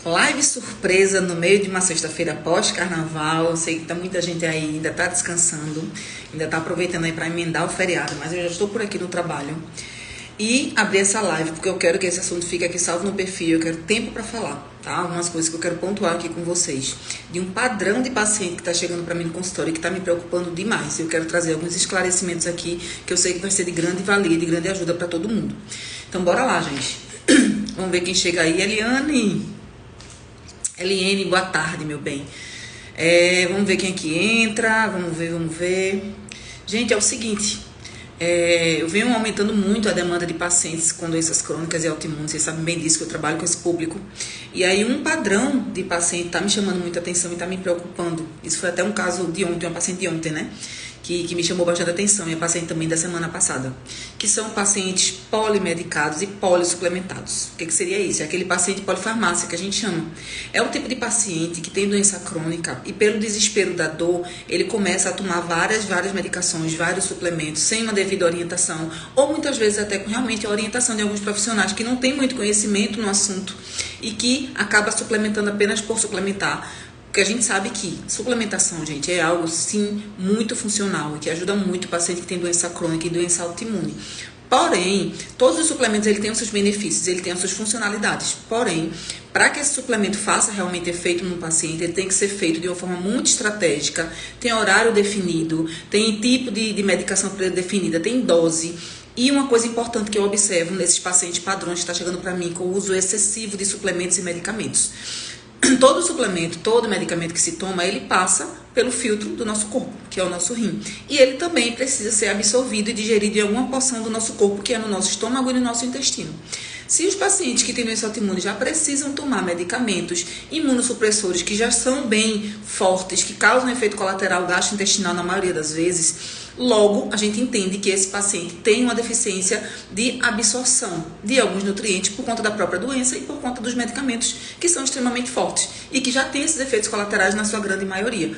Live surpresa no meio de uma sexta-feira pós-carnaval. Eu sei que muita gente aí ainda tá descansando, ainda tá aproveitando aí para emendar o feriado, mas eu já estou por aqui no trabalho. E abri essa live porque eu quero que esse assunto fique aqui salvo no perfil, eu quero tempo para falar, tá? Algumas coisas que eu quero pontuar aqui com vocês. De um padrão de paciente que tá chegando para mim no consultório e que tá me preocupando demais. Eu quero trazer alguns esclarecimentos aqui que eu sei que vai ser de grande valia, de grande ajuda para todo mundo. Então bora lá, gente. Vamos ver quem chega aí. Eliane, boa tarde, meu bem. Vamos ver quem aqui entra. Vamos ver. Gente, é o seguinte. Eu venho aumentando muito a demanda de pacientes com doenças crônicas e autoimunes. Vocês sabem bem disso, que eu trabalho com esse público. E aí um padrão de paciente tá me chamando muita atenção e tá me preocupando. Isso foi até um caso de ontem, uma paciente de ontem, né? Que me chamou bastante atenção, e a paciente também da semana passada, que são pacientes polimedicados e polissuplementados. O que seria isso? É aquele paciente polifarmácia que a gente chama. É o tipo de paciente que tem doença crônica e pelo desespero da dor, ele começa a tomar várias medicações, vários suplementos, sem uma devida orientação, ou muitas vezes até com realmente a orientação de alguns profissionais que não têm muito conhecimento no assunto e que acaba suplementando apenas por suplementar. Porque a gente sabe que suplementação, gente, é algo, sim, muito funcional e que ajuda muito o paciente que tem doença crônica e doença autoimune. Porém, todos os suplementos ele têm os seus benefícios, ele tem as suas funcionalidades. Porém, para que esse suplemento faça realmente efeito no paciente, ele tem que ser feito de uma forma muito estratégica, tem horário definido, tem tipo de medicação definida, tem dose. E uma coisa importante que eu observo nesses pacientes padrões que está chegando para mim com o uso excessivo de suplementos e medicamentos. Todo suplemento, todo medicamento que se toma, ele passa pelo filtro do nosso corpo, que é o nosso rim. E ele também precisa ser absorvido e digerido em alguma porção do nosso corpo, que é no nosso estômago e no nosso intestino. Se os pacientes que têm doença autoimune já precisam tomar medicamentos imunossupressores que já são bem fortes, que causam efeito colateral gastrointestinal na maioria das vezes, logo a gente entende que esse paciente tem uma deficiência de absorção de alguns nutrientes por conta da própria doença e por conta dos medicamentos que são extremamente fortes e que já têm esses efeitos colaterais na sua grande maioria.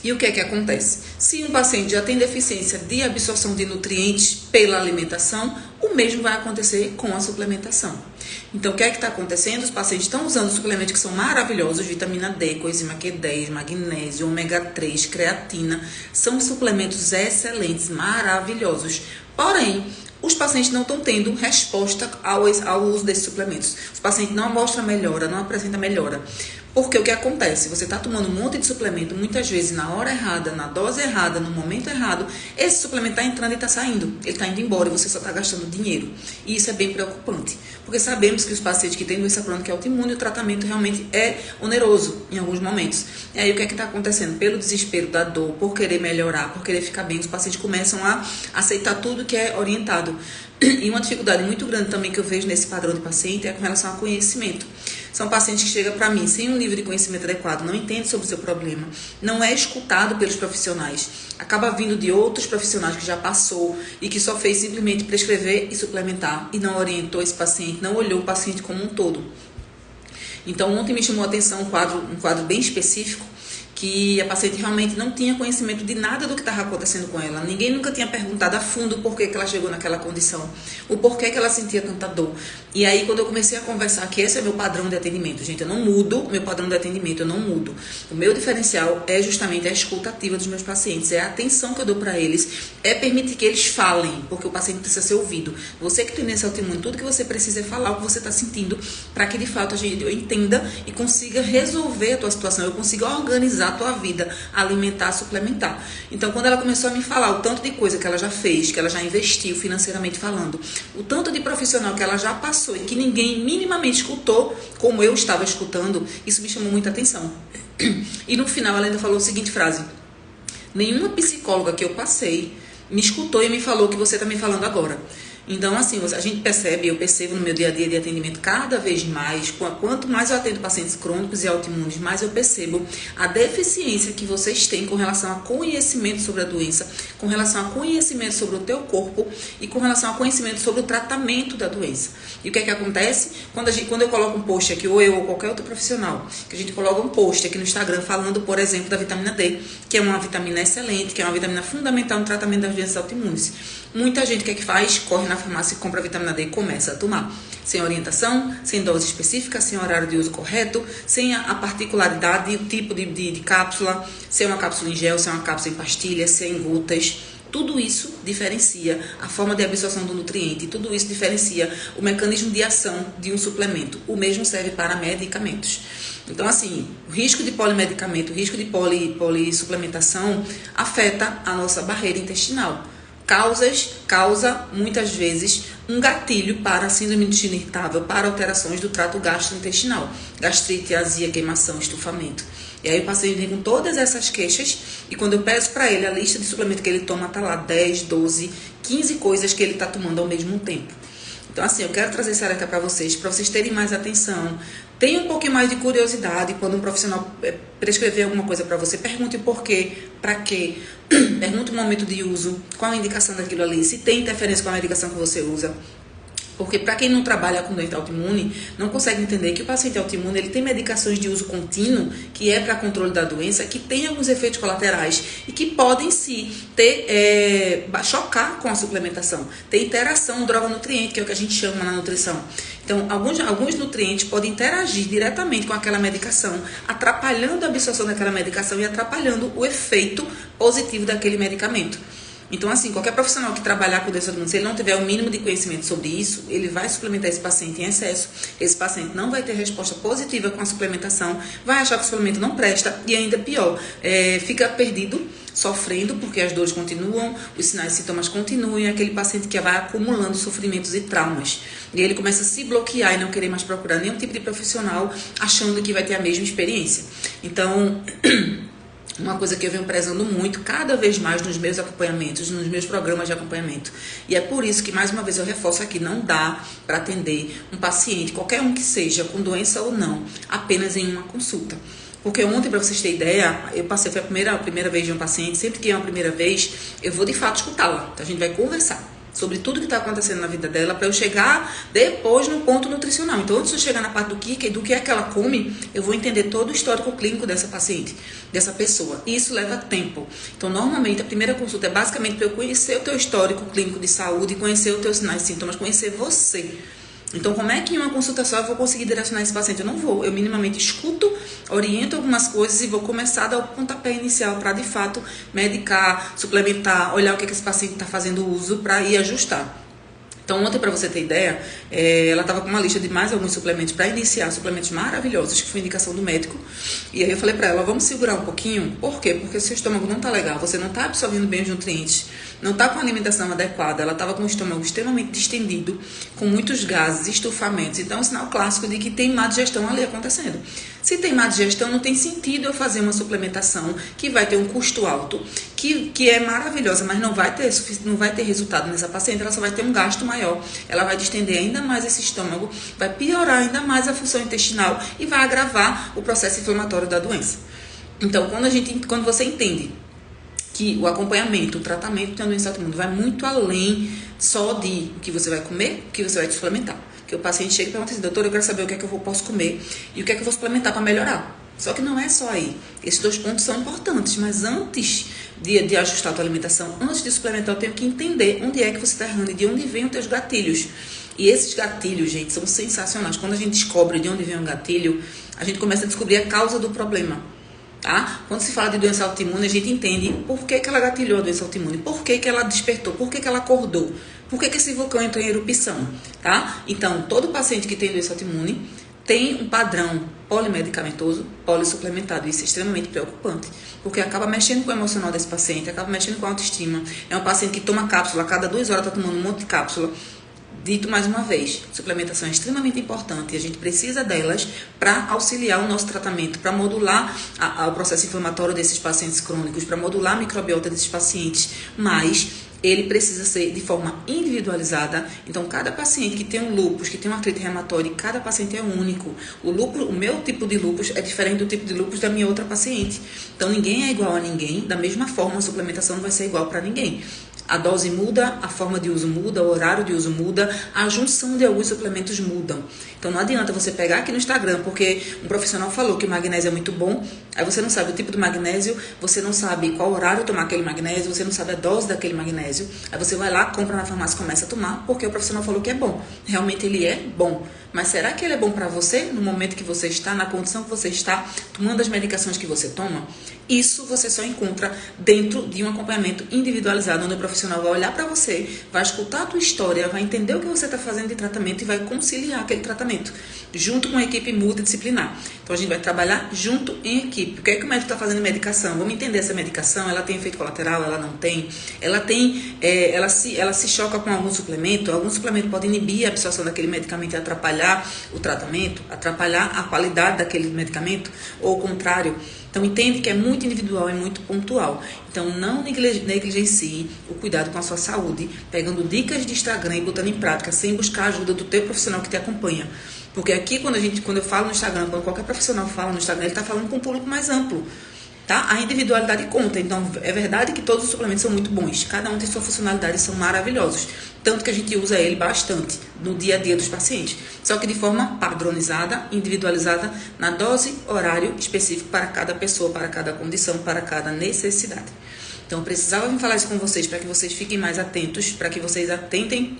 E o que é que acontece? Se um paciente já tem deficiência de absorção de nutrientes pela alimentação, o mesmo vai acontecer com a suplementação. Então, o que é que está acontecendo? Os pacientes estão usando suplementos que são maravilhosos, vitamina D, coenzima Q10, magnésio, ômega 3, creatina, são suplementos excelentes, maravilhosos. Porém, os pacientes não estão tendo resposta ao uso desses suplementos. Os pacientes não mostram melhora, não apresentam melhora. Porque o que acontece? Você está tomando um monte de suplemento, muitas vezes na hora errada, na dose errada, no momento errado, esse suplemento está entrando e está saindo. Ele está indo embora e você só está gastando dinheiro. E isso é bem preocupante. Porque sabemos que os pacientes que têm doença crônica e autoimune, o tratamento realmente é oneroso em alguns momentos. E aí o que é que está acontecendo? Pelo desespero da dor, por querer melhorar, por querer ficar bem, os pacientes começam a aceitar tudo que é orientado. E uma dificuldade muito grande também que eu vejo nesse padrão de paciente é com relação ao conhecimento. São pacientes que chegam para mim sem um nível de conhecimento adequado, não entende sobre o seu problema, não é escutado pelos profissionais, acaba vindo de outros profissionais que já passou e que só fez simplesmente prescrever e suplementar e não orientou esse paciente, não olhou o paciente como um todo. Então ontem me chamou a atenção um quadro bem específico, que a paciente realmente não tinha conhecimento de nada do que estava acontecendo com ela. Ninguém nunca tinha perguntado a fundo o porquê que ela chegou naquela condição, o porquê que ela sentia tanta dor. E aí, quando eu comecei a conversar, que esse é meu padrão de atendimento, gente, eu não mudo meu padrão de atendimento, eu não mudo. O meu diferencial é justamente a escuta ativa dos meus pacientes, é a atenção que eu dou para eles, é permitir que eles falem, porque o paciente precisa ser ouvido. Você que tem doença autoimune, tudo que você precisa é falar o que você está sentindo, para que de fato eu entenda e consiga resolver a tua situação, eu consiga organizar a tua vida, alimentar, suplementar. Então, quando ela começou a me falar o tanto de coisa que ela já fez, que ela já investiu financeiramente falando, o tanto de profissional que ela já passou e que ninguém minimamente escutou como eu estava escutando, isso me chamou muita atenção. E no final ela ainda falou a seguinte frase: nenhuma psicóloga que eu passei me escutou e me falou o que você está me falando agora. Então, assim, a gente percebe, eu percebo no meu dia a dia de atendimento cada vez mais, quanto mais eu atendo pacientes crônicos e autoimunes, mais eu percebo a deficiência que vocês têm com relação a conhecimento sobre a doença, com relação a conhecimento sobre o teu corpo e com relação a conhecimento sobre o tratamento da doença. E o que é que acontece? Quando eu coloco um post aqui, ou eu ou qualquer outro profissional, que a gente coloca um post aqui no Instagram falando, por exemplo, da vitamina D, que é uma vitamina excelente, que é uma vitamina fundamental no tratamento das doenças autoimunes. Muita gente, o que é que faz? Corre na farmácia, compra a vitamina D e começa a tomar. Sem orientação, sem dose específica, sem horário de uso correto, sem a particularidade, o tipo de cápsula, se é uma cápsula em gel, se é uma cápsula em pastilha, se é em gotas. Tudo isso diferencia a forma de absorção do nutriente, tudo isso diferencia o mecanismo de ação de um suplemento. O mesmo serve para medicamentos. Então, assim, o risco de polimedicamento, o risco de polissuplementação afeta a nossa barreira intestinal. Causa, muitas vezes, um gatilho para a síndrome do intestino irritável, para alterações do trato gastrointestinal, gastrite, azia, queimação, estufamento. E aí o paciente vem com todas essas queixas e quando eu peço para ele a lista de suplemento que ele toma, tá lá 10, 12, 15 coisas que ele está tomando ao mesmo tempo. Então, assim, eu quero trazer esse alerta para vocês terem mais atenção. Tenha um pouquinho mais de curiosidade quando um profissional prescrever alguma coisa para você. Pergunte o porquê, para quê. Pergunte o momento de uso, qual a indicação daquilo ali, se tem interferência com a medicação que você usa. Porque para quem não trabalha com doença autoimune, não consegue entender que o paciente autoimune ele tem medicações de uso contínuo, que é para controle da doença, que tem alguns efeitos colaterais e que podem sim chocar com a suplementação, ter interação droga-nutriente, que é o que a gente chama na nutrição. Então, alguns nutrientes podem interagir diretamente com aquela medicação, atrapalhando a absorção daquela medicação e atrapalhando o efeito positivo daquele medicamento. Então, assim, qualquer profissional que trabalhar com doença autoimune, se ele não tiver o mínimo de conhecimento sobre isso, ele vai suplementar esse paciente em excesso. Esse paciente não vai ter resposta positiva com a suplementação, vai achar que o suplemento não presta e ainda pior, fica perdido, sofrendo, porque as dores continuam, os sinais e sintomas continuam, e aquele paciente que vai acumulando sofrimentos e traumas. E ele começa a se bloquear e não querer mais procurar nenhum tipo de profissional, achando que vai ter a mesma experiência. Então... Uma coisa que eu venho prezando muito, cada vez mais nos meus acompanhamentos, nos meus programas de acompanhamento. E é por isso que, mais uma vez, eu reforço aqui, não dá para atender um paciente, qualquer um que seja, com doença ou não, apenas em uma consulta. Porque ontem, para vocês terem ideia, eu passei, foi a primeira vez de um paciente, sempre que é uma primeira vez, eu vou de fato escutá-la. Então, a gente vai conversar sobre tudo que está acontecendo na vida dela, para eu chegar depois no ponto nutricional. Então, antes de eu chegar na parte do que é que ela come, eu vou entender todo o histórico clínico dessa paciente, dessa pessoa. E isso leva tempo. Então, normalmente, a primeira consulta é basicamente para eu conhecer o teu histórico clínico de saúde, conhecer os teus sinais e sintomas, conhecer você. Então, como é que em uma consulta só eu vou conseguir direcionar esse paciente? Eu não vou. Eu minimamente escuto, oriento algumas coisas e vou começar a dar o pontapé inicial para, de fato, medicar, suplementar, olhar o que esse paciente está fazendo uso para ir ajustar. Então, ontem, para você ter ideia, ela estava com uma lista de mais alguns suplementos para iniciar, suplementos maravilhosos, que foi indicação do médico. E aí eu falei para ela, vamos segurar um pouquinho. Por quê? Porque seu estômago não está legal, você não está absorvendo bem os nutrientes, não está com a alimentação adequada, ela estava com o estômago extremamente distendido, com muitos gases, estufamentos. Então, é um sinal clássico de que tem má digestão ali acontecendo. Se tem má digestão, não tem sentido eu fazer uma suplementação que vai ter um custo alto, que é maravilhosa, mas não vai ter resultado nessa paciente, ela só vai ter um gasto maior, ela vai distender ainda mais esse estômago, vai piorar ainda mais a função intestinal e vai agravar o processo inflamatório da doença. Então, quando você entende que o acompanhamento, o tratamento de uma doença autoimune vai muito além só de o que você vai comer, o que você vai te suplementar. Que o paciente chega e pergunta assim, doutor, eu quero saber o que é que eu posso comer e o que é que eu vou suplementar para melhorar. Só que não é só aí. Esses 2 pontos são importantes, mas antes de ajustar a tua alimentação, antes de suplementar, eu tenho que entender onde é que você está errando e de onde vêm os teus gatilhos. E esses gatilhos, gente, são sensacionais. Quando a gente descobre de onde vem um gatilho, a gente começa a descobrir a causa do problema. Tá? Quando se fala de doença autoimune, a gente entende por que ela gatilhou a doença autoimune, por que ela despertou, por que ela acordou, por que esse vulcão entrou em erupção. Tá? Então, todo paciente que tem doença autoimune tem um padrão polimedicamentoso, polissuplementado. Isso é extremamente preocupante, porque acaba mexendo com o emocional desse paciente, acaba mexendo com a autoestima. É um paciente que toma cápsula, a cada 2 horas está tomando um monte de cápsula. Dito mais uma vez, suplementação é extremamente importante e a gente precisa delas para auxiliar o nosso tratamento, para modular o processo inflamatório desses pacientes crônicos, para modular a microbiota desses pacientes, mas ele precisa ser de forma individualizada. Então, cada paciente que tem um lúpus, que tem uma artrite reumatoide, cada paciente é único. O meu tipo de lúpus é diferente do tipo de lúpus da minha outra paciente. Então, ninguém é igual a ninguém. Da mesma forma, a suplementação não vai ser igual para ninguém. A dose muda, a forma de uso muda, o horário de uso muda, a junção de alguns suplementos mudam. Então não adianta você pegar aqui no Instagram, porque um profissional falou que o magnésio é muito bom, aí você não sabe o tipo do magnésio, você não sabe qual horário tomar aquele magnésio, você não sabe a dose daquele magnésio, aí você vai lá, compra na farmácia e começa a tomar, porque o profissional falou que é bom. Realmente ele é bom. Mas será que ele é bom para você no momento que você está, na condição que você está, tomando as medicações que você toma? Isso você só encontra dentro de um acompanhamento individualizado, onde o profissional vai olhar para você, vai escutar a tua história, vai entender o que você está fazendo de tratamento e vai conciliar aquele tratamento, junto com a equipe multidisciplinar. Então a gente vai trabalhar junto em equipe. O que é que o médico está fazendo em medicação? Vamos entender essa medicação, ela tem efeito colateral, ela não tem? Ela se choca com algum suplemento pode inibir a absorção daquele medicamento e atrapalhar o tratamento, atrapalhar a qualidade daquele medicamento, ou o contrário. Então entende que é muito individual e muito pontual. Então não negligencie o cuidado com a sua saúde, pegando dicas de Instagram e botando em prática, sem buscar a ajuda do teu profissional que te acompanha. Porque aqui quando eu falo no Instagram, quando qualquer profissional fala no Instagram, ele está falando com um público mais amplo. Tá? A individualidade conta, então é verdade que todos os suplementos são muito bons, cada um tem sua funcionalidade e são maravilhosos, tanto que a gente usa ele bastante no dia a dia dos pacientes, só que de forma padronizada, individualizada, na dose, horário específico para cada pessoa, para cada condição, para cada necessidade. Então eu precisava vir falar isso com vocês para que vocês fiquem mais atentos, para que vocês atentem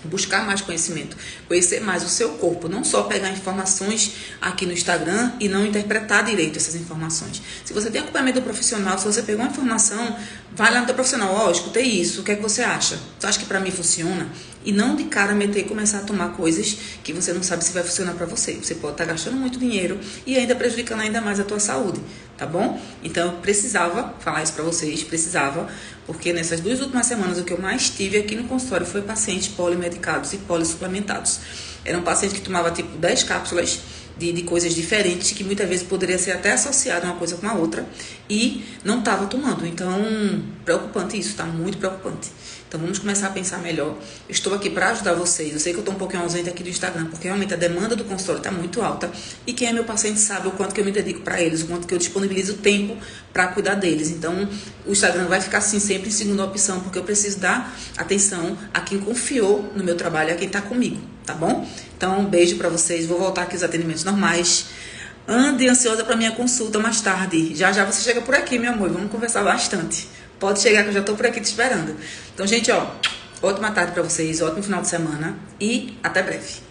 buscar mais conhecimento, conhecer mais o seu corpo, não só pegar informações aqui no Instagram e não interpretar direito essas informações. Se você tem acompanhamento profissional, se você pegou uma informação, vai lá no teu profissional, escutei isso, o que é que você acha? Você acha que pra mim funciona? E não de cara meter e começar a tomar coisas que você não sabe se vai funcionar pra você. Você pode estar gastando muito dinheiro e ainda prejudicando ainda mais a tua saúde, tá bom? Então eu precisava falar isso pra vocês, porque nessas 2 últimas semanas o que eu mais tive aqui no consultório foi pacientes polimedicados e polissuplementados. Era um paciente que tomava tipo 10 cápsulas de coisas diferentes, que muitas vezes poderia ser até associada uma coisa com a outra, e não estava tomando. Então, preocupante isso, tá muito preocupante. Então, vamos começar a pensar melhor. Eu estou aqui para ajudar vocês. Eu sei que eu estou um pouquinho ausente aqui do Instagram, porque realmente a demanda do consultório está muito alta, e quem é meu paciente sabe o quanto que eu me dedico para eles, o quanto que eu disponibilizo tempo para cuidar deles. Então, o Instagram vai ficar assim sempre em segunda opção, porque eu preciso dar atenção a quem confiou no meu trabalho, a quem está comigo, tá bom? Então, um beijo para vocês. Vou voltar aqui aos atendimentos normais. Ande ansiosa para minha consulta mais tarde. Já já você chega por aqui, meu amor. Vamos conversar bastante. Pode chegar que eu já tô por aqui te esperando. Então, gente, ótima tarde para vocês, ótimo final de semana e até breve.